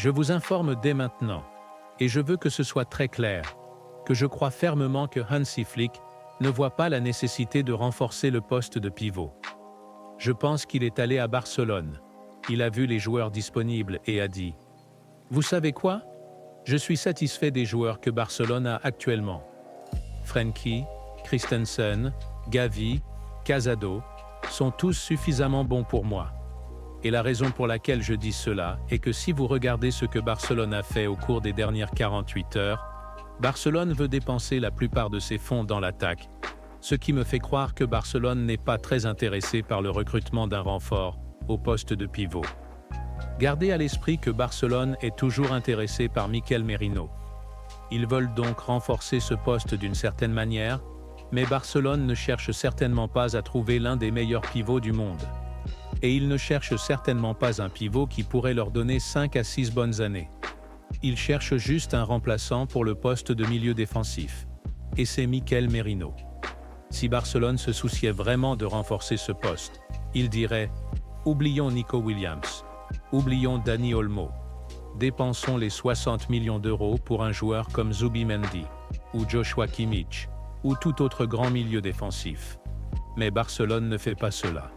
Je vous informe dès maintenant, et je veux que ce soit très clair, que je crois fermement que Hansi Flick ne voit pas la nécessité de renforcer le poste de pivot. Je pense qu'il est allé à Barcelone, il a vu les joueurs disponibles et a dit « Vous savez quoi? Je suis satisfait des joueurs que Barcelone a actuellement. Frenkie, Christensen, Gavi, Casado sont tous suffisamment bons pour moi. Et la raison pour laquelle je dis cela est que si vous regardez ce que Barcelone a fait au cours des dernières 48 heures, Barcelone veut dépenser la plupart de ses fonds dans l'attaque, ce qui me fait croire que Barcelone n'est pas très intéressé par le recrutement d'un renfort au poste de pivot. Gardez à l'esprit que Barcelone est toujours intéressé par Mikel Merino. Ils veulent donc renforcer ce poste d'une certaine manière, mais Barcelone ne cherche certainement pas à trouver l'un des meilleurs pivots du monde. Et ils ne cherchent certainement pas un pivot qui pourrait leur donner 5 à 6 bonnes années. Ils cherchent juste un remplaçant pour le poste de milieu défensif. Et c'est Mikel Merino. Si Barcelone se souciait vraiment de renforcer ce poste, il dirait « Oublions Nico Williams, oublions Dani Olmo, dépensons les 60 millions d'euros pour un joueur comme Zubimendi, ou Joshua Kimmich, ou tout autre grand milieu défensif. » Mais Barcelone ne fait pas cela.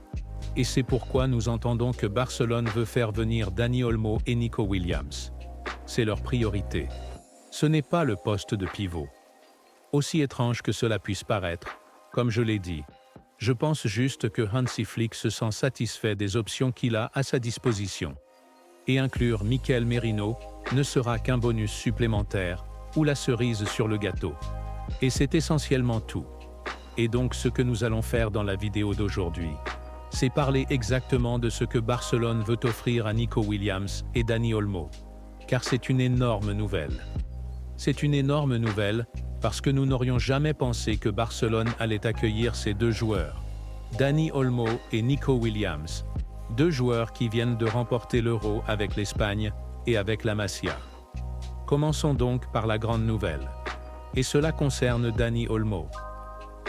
Et c'est pourquoi nous entendons que Barcelone veut faire venir Dani Olmo et Nico Williams. C'est leur priorité. Ce n'est pas le poste de pivot. Aussi étrange que cela puisse paraître, comme je l'ai dit, je pense juste que Hansi Flick se sent satisfait des options qu'il a à sa disposition. Et inclure Mikel Merino ne sera qu'un bonus supplémentaire ou la cerise sur le gâteau. Et c'est essentiellement tout. Et donc ce que nous allons faire dans la vidéo d'aujourd'hui, c'est parler exactement de ce que Barcelone veut offrir à Nico Williams et Dani Olmo. Car c'est une énorme nouvelle. C'est une énorme nouvelle parce que nous n'aurions jamais pensé que Barcelone allait accueillir ces deux joueurs, Dani Olmo et Nico Williams, deux joueurs qui viennent de remporter l'Euro avec l'Espagne et avec la Masia. Commençons donc par la grande nouvelle. Et cela concerne Dani Olmo.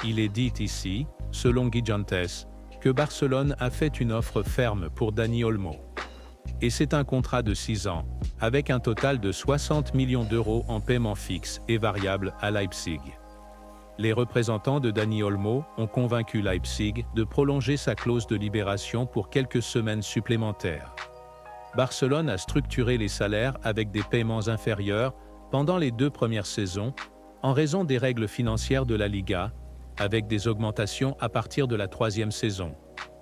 Il est dit ici, selon Gigantes, que Barcelone a fait une offre ferme pour Dani Olmo. Et c'est un contrat de 6 ans, avec un total de 60 millions d'euros en paiement fixe et variable à Leipzig. Les représentants de Dani Olmo ont convaincu Leipzig de prolonger sa clause de libération pour quelques semaines supplémentaires. Barcelone a structuré les salaires avec des paiements inférieurs pendant les 2 premières saisons, en raison des règles financières de la Liga, avec des augmentations à partir de la 3e saison,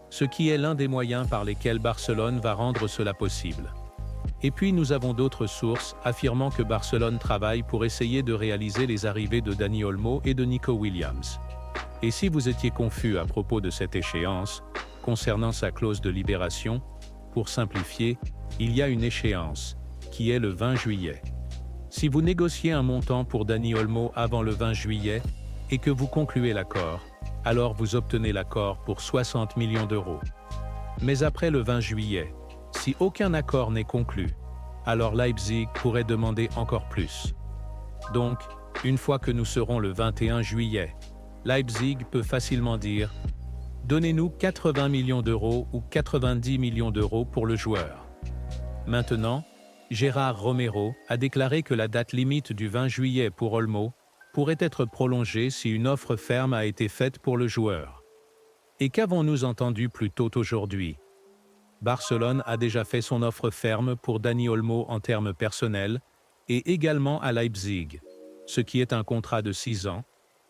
ce qui est l'un des moyens par lesquels Barcelone va rendre cela possible. Et puis nous avons d'autres sources affirmant que Barcelone travaille pour essayer de réaliser les arrivées de Dani Olmo et de Nico Williams. Et si vous étiez confus à propos de cette échéance, concernant sa clause de libération, pour simplifier, il y a une échéance, qui est le 20 juillet. Si vous négociez un montant pour Dani Olmo avant le 20 juillet, et que vous concluez l'accord, alors vous obtenez l'accord pour 60 millions d'euros. Mais après le 20 juillet, si aucun accord n'est conclu, alors Leipzig pourrait demander encore plus. Donc, une fois que nous serons le 21 juillet, Leipzig peut facilement dire « Donnez-nous 80 millions d'euros ou 90 millions d'euros pour le joueur ». Maintenant, Gérard Romero a déclaré que la date limite du 20 juillet pour Olmo pourrait être prolongée si une offre ferme a été faite pour le joueur. Et qu'avons-nous entendu plus tôt aujourd'hui? Barcelone a déjà fait son offre ferme pour Dani Olmo en termes personnels, et également à Leipzig, ce qui est un contrat de 6 ans,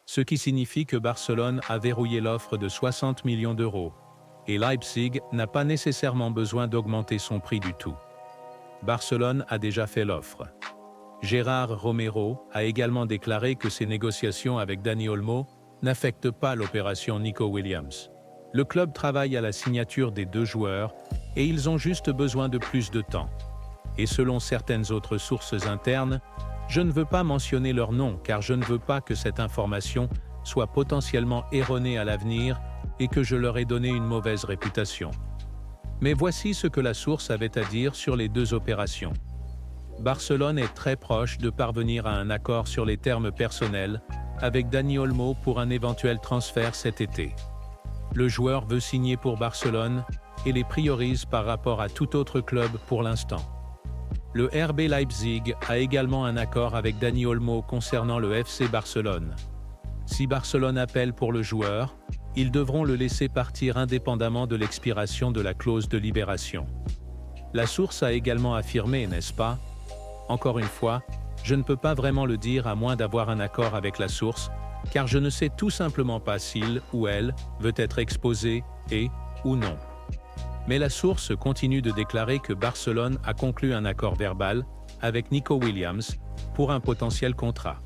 ce qui signifie que Barcelone a verrouillé l'offre de 60 millions d'euros, et Leipzig n'a pas nécessairement besoin d'augmenter son prix du tout. Barcelone a déjà fait l'offre. Gérard Romero a également déclaré que ces négociations avec Dani Olmo n'affectent pas l'opération Nico Williams. Le club travaille à la signature des deux joueurs et ils ont juste besoin de plus de temps. Et selon certaines autres sources internes, je ne veux pas mentionner leur nom car je ne veux pas que cette information soit potentiellement erronée à l'avenir et que je leur ai donné une mauvaise réputation. Mais voici ce que la source avait à dire sur les deux opérations. Barcelone est très proche de parvenir à un accord sur les termes personnels avec Dani Olmo pour un éventuel transfert cet été. Le joueur veut signer pour Barcelone et les priorise par rapport à tout autre club pour l'instant. Le RB Leipzig a également un accord avec Dani Olmo concernant le FC Barcelone. Si Barcelone appelle pour le joueur, ils devront le laisser partir indépendamment de l'expiration de la clause de libération. La source a également affirmé, n'est-ce pas? Encore une fois, je ne peux pas vraiment le dire à moins d'avoir un accord avec la source, car je ne sais tout simplement pas s'il ou elle veut être exposé ou non. Mais la source continue de déclarer que Barcelone a conclu un accord verbal avec Nico Williams pour un potentiel contrat.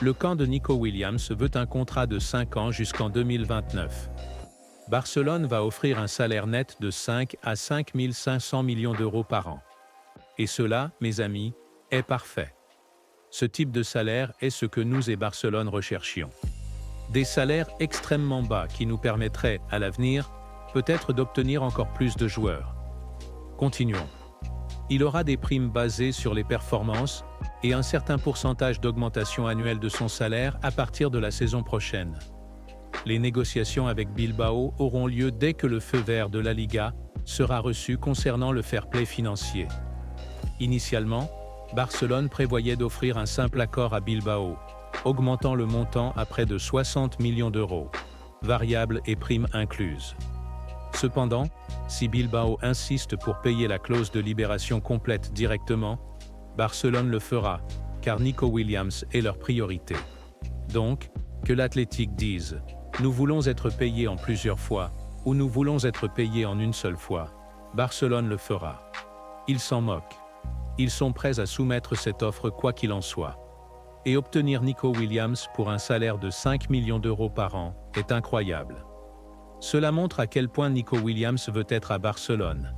Le camp de Nico Williams veut un contrat de 5 ans jusqu'en 2029. Barcelone va offrir un salaire net de 5 à 5 500 millions d'euros par an. Et cela, mes amis, est parfait. Ce type de salaire est ce que nous et Barcelone recherchions. Des salaires extrêmement bas qui nous permettraient, à l'avenir, peut-être d'obtenir encore plus de joueurs. Continuons. Il aura des primes basées sur les performances et un certain pourcentage d'augmentation annuelle de son salaire à partir de la saison prochaine. Les négociations avec Bilbao auront lieu dès que le feu vert de la Liga sera reçu concernant le fair play financier. Initialement, Barcelone prévoyait d'offrir un simple accord à Bilbao, augmentant le montant à près de 60 millions d'euros, variables et primes incluses. Cependant, si Bilbao insiste pour payer la clause de libération complète directement, Barcelone le fera, car Nico Williams est leur priorité. Donc, que l'Athletic dise « Nous voulons être payés en plusieurs fois » ou « Nous voulons être payés en une seule fois », Barcelone le fera. Ils s'en moquent. Ils sont prêts à soumettre cette offre quoi qu'il en soit. Et obtenir Nico Williams pour un salaire de 5 millions d'euros par an est incroyable. Cela montre à quel point Nico Williams veut être à Barcelone.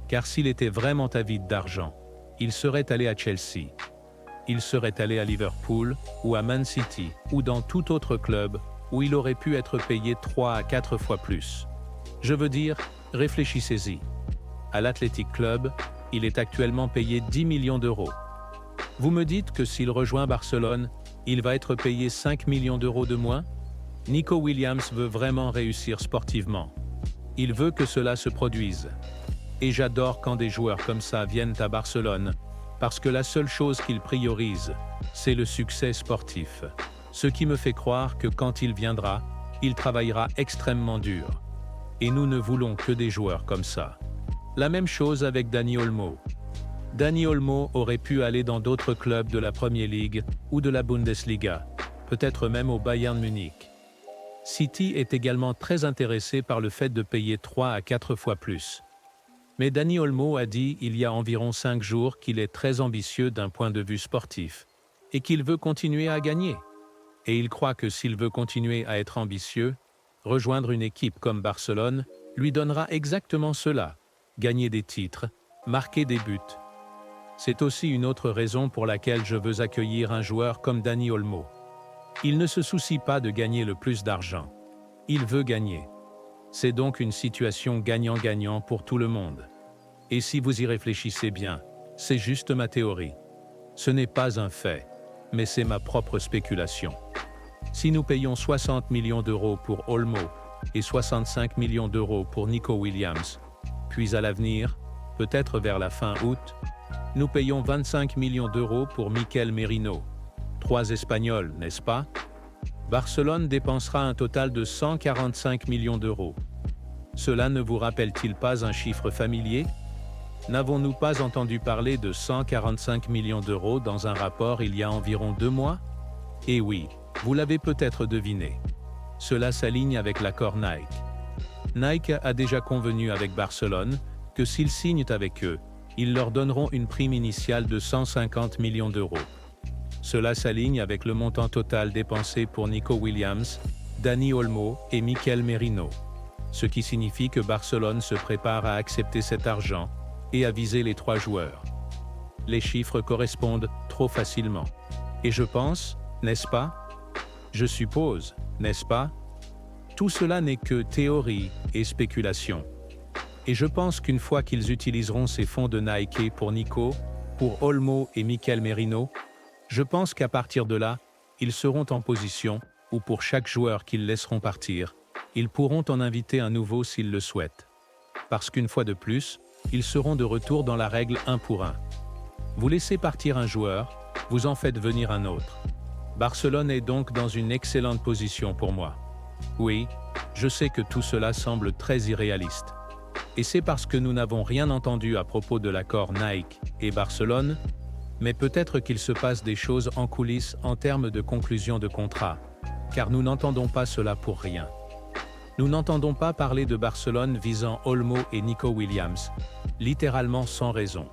Car s'il était vraiment avide d'argent, il serait allé à Chelsea. Il serait allé à Liverpool, ou à Man City, ou dans tout autre club, où il aurait pu être payé 3 à 4 fois plus. Je veux dire, réfléchissez-y. À l'Athletic Club, il est actuellement payé 10 millions d'euros. Vous me dites que s'il rejoint Barcelone, il va être payé 5 millions d'euros de moins? Nico Williams veut vraiment réussir sportivement. Il veut que cela se produise. Et j'adore quand des joueurs comme ça viennent à Barcelone, parce que la seule chose qu'il priorise, c'est le succès sportif. Ce qui me fait croire que quand il viendra, il travaillera extrêmement dur. Et nous ne voulons que des joueurs comme ça. La même chose avec Dani Olmo. Dani Olmo aurait pu aller dans d'autres clubs de la Premier League ou de la Bundesliga, peut-être même au Bayern Munich. City est également très intéressé par le fait de payer 3 à 4 fois plus. Mais Dani Olmo a dit il y a environ 5 jours qu'il est très ambitieux d'un point de vue sportif et qu'il veut continuer à gagner. Et il croit que s'il veut continuer à être ambitieux, rejoindre une équipe comme Barcelone lui donnera exactement cela, gagner des titres, marquer des buts. C'est aussi une autre raison pour laquelle je veux accueillir un joueur comme Dani Olmo. Il ne se soucie pas de gagner le plus d'argent. Il veut gagner. C'est donc une situation gagnant-gagnant pour tout le monde. Et si vous y réfléchissez bien, c'est juste ma théorie. Ce n'est pas un fait, mais c'est ma propre spéculation. Si nous payons 60 millions d'euros pour Olmo et 65 millions d'euros pour Nico Williams, puis à l'avenir, peut-être vers la fin août, nous payons 25 millions d'euros pour Mikel Merino. 3 Espagnols, n'est-ce pas? Barcelone dépensera un total de 145 millions d'euros. Cela ne vous rappelle-t-il pas un chiffre familier? N'avons-nous pas entendu parler de 145 millions d'euros dans un rapport il y a environ 2 mois? Eh oui, vous l'avez peut-être deviné. Cela s'aligne avec l'accord Nike. Nike a déjà convenu avec Barcelone que s'ils signent avec eux, ils leur donneront une prime initiale de 150 millions d'euros. Cela s'aligne avec le montant total dépensé pour Nico Williams, Dani Olmo et Mikel Merino. Ce qui signifie que Barcelone se prépare à accepter cet argent et à viser les 3 joueurs. Les chiffres correspondent trop facilement. Et je pense, n'est-ce pas? Je suppose, n'est-ce pas? Tout cela n'est que théorie et spéculation. Et je pense qu'une fois qu'ils utiliseront ces fonds de Nike pour Nico, pour Olmo et Mikel Merino, je pense qu'à partir de là, ils seront en position où pour chaque joueur qu'ils laisseront partir, ils pourront en inviter un nouveau s'ils le souhaitent. Parce qu'une fois de plus, ils seront de retour dans la règle 1 pour 1. Vous laissez partir un joueur, vous en faites venir un autre. Barcelone est donc dans une excellente position pour moi. Oui, je sais que tout cela semble très irréaliste. Et c'est parce que nous n'avons rien entendu à propos de l'accord Nike et Barcelone, mais peut-être qu'il se passe des choses en coulisses en termes de conclusion de contrat, car nous n'entendons pas cela pour rien. Nous n'entendons pas parler de Barcelone visant Olmo et Nico Williams, littéralement sans raison.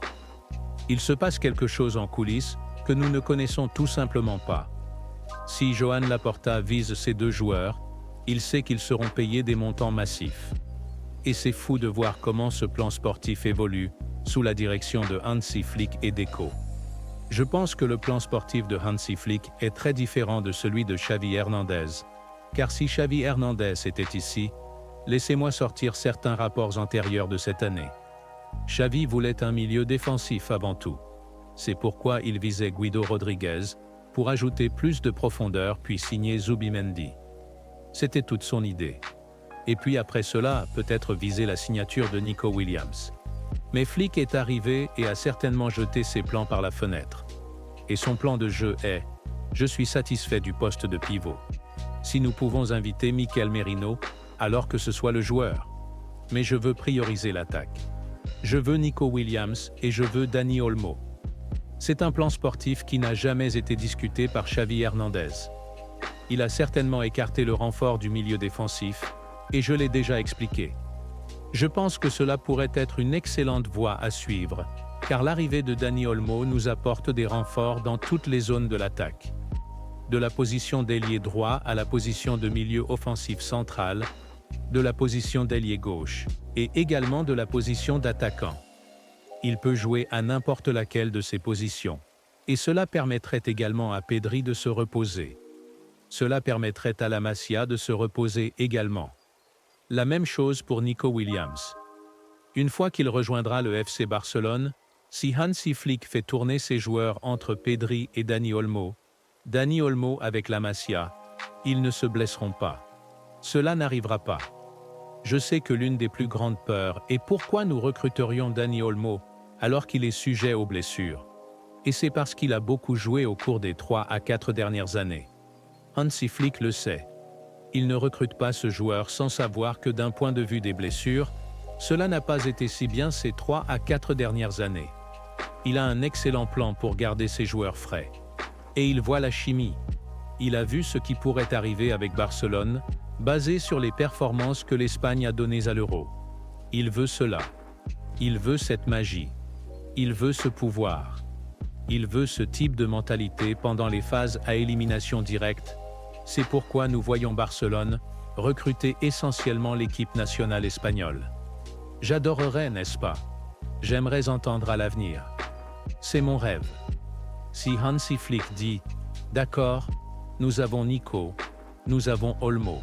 Il se passe quelque chose en coulisses que nous ne connaissons tout simplement pas. Si Joan Laporta vise ces deux joueurs, il sait qu'ils seront payés des montants massifs. Et c'est fou de voir comment ce plan sportif évolue sous la direction de Hansi Flick et Deco. Je pense que le plan sportif de Hansi Flick est très différent de celui de Xavi Hernandez. Car si Xavi Hernandez était ici, laissez-moi sortir certains rapports antérieurs de cette année. Xavi voulait un milieu défensif avant tout. C'est pourquoi il visait Guido Rodriguez, pour ajouter plus de profondeur puis signer Zubimendi. C'était toute son idée. Et puis après cela, peut-être viser la signature de Nico Williams. Mais Flick est arrivé et a certainement jeté ses plans par la fenêtre. Et son plan de jeu est « Je suis satisfait du poste de pivot. Si nous pouvons inviter Mikel Merino, alors que ce soit le joueur. Mais je veux prioriser l'attaque. Je veux Nico Williams et je veux Dani Olmo. » C'est un plan sportif qui n'a jamais été discuté par Xavi Hernandez. Il a certainement écarté le renfort du milieu défensif, et je l'ai déjà expliqué. Je pense que cela pourrait être une excellente voie à suivre, car l'arrivée de Dani Olmo nous apporte des renforts dans toutes les zones de l'attaque. De la position d'ailier droit à la position de milieu offensif central, de la position d'ailier gauche, et également de la position d'attaquant. Il peut jouer à n'importe laquelle de ces positions, et cela permettrait également à Pedri de se reposer. Cela permettrait à la Masia de se reposer également. La même chose pour Nico Williams. Une fois qu'il rejoindra le FC Barcelone, si Hansi Flick fait tourner ses joueurs entre Pedri et Dani Olmo avec la Masia, ils ne se blesseront pas. Cela n'arrivera pas. Je sais que l'une des plus grandes peurs est pourquoi nous recruterions Dani Olmo alors qu'il est sujet aux blessures. Et c'est parce qu'il a beaucoup joué au cours des 3 à 4 dernières années. Hansi Flick le sait. Il ne recrute pas ce joueur sans savoir que d'un point de vue des blessures, cela n'a pas été si bien ces 3 à 4 dernières années. Il a un excellent plan pour garder ses joueurs frais. Et il voit la chimie. Il a vu ce qui pourrait arriver avec Barcelone, basé sur les performances que l'Espagne a données à l'Euro. Il veut cela. Il veut cette magie. Il veut ce pouvoir. Il veut ce type de mentalité pendant les phases à élimination directe. C'est pourquoi nous voyons Barcelone recruter essentiellement l'équipe nationale espagnole. J'adorerais, n'est-ce pas? J'aimerais entendre à l'avenir. C'est mon rêve. Si Hansi Flick dit « D'accord, nous avons Nico, nous avons Olmo.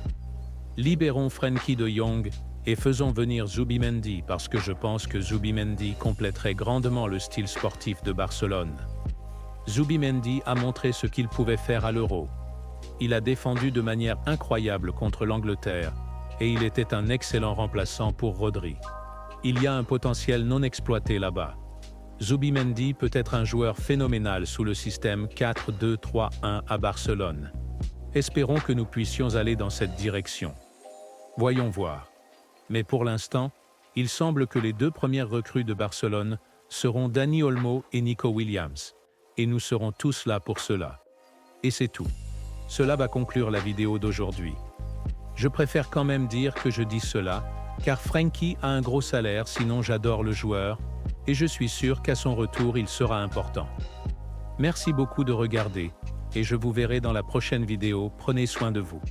Libérons Frenkie de Jong et faisons venir Zubimendi parce que je pense que Zubimendi compléterait grandement le style sportif de Barcelone. Zubimendi a montré ce qu'il pouvait faire à l'Euro. Il a défendu de manière incroyable contre l'Angleterre et il était un excellent remplaçant pour Rodri. Il y a un potentiel non exploité là-bas. Zubimendi peut être un joueur phénoménal sous le système 4-2-3-1 à Barcelone. Espérons que nous puissions aller dans cette direction. Voyons voir. Mais pour l'instant, il semble que les 2 premières recrues de Barcelone seront Dani Olmo et Nico Williams. Et nous serons tous là pour cela. Et c'est tout. Cela va conclure la vidéo d'aujourd'hui. Je préfère quand même dire que je dis cela, car Frenkie a un gros salaire, sinon j'adore le joueur, et je suis sûr qu'à son retour il sera important. Merci beaucoup de regarder, et je vous verrai dans la prochaine vidéo. Prenez soin de vous.